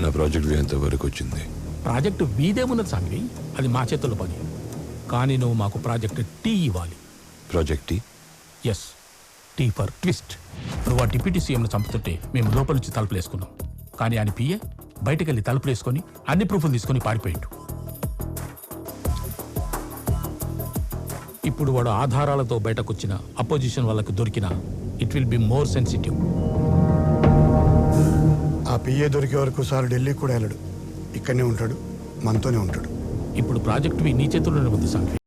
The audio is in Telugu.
నా ప్రాజెక్ట్ ఎంత వరకు వచ్చింది? ప్రాజెక్టు వీదేమున్నది సాంగ్వి, అది మా చేతుల్లో పని. కానీ నువ్వు మాకు ప్రాజెక్ట్ టీ ఇవ్వాలి. Project T? Yes, T for twist. నువ్వు ఆ డిప్యూటీ సీఎంను చంపుతుంటే మేము లోపల నుంచి తలుపులేసుకున్నాం. కానీ ఆయన పిఏ బయటకెళ్ళి తలుపులేసుకొని అన్ని ప్రూఫ్లు తీసుకొని పారిపోయిండు. ఇప్పుడు వాడు ఆధారాలతో బయటకొచ్చిన అపోజిషన్ వాళ్ళకు దొరికిన it will be more sensitive. ఆ పిఏ దొరికే వరకు సార్ ఢిల్లీ కూడా వెళ్ళడు, ఇక్కడనే ఉంటాడు, మనతోనే ఉంటాడు. ఇప్పుడు ప్రాజెక్ట్ నీ చేతుల్లోనే ఉంది సాంగ్వి.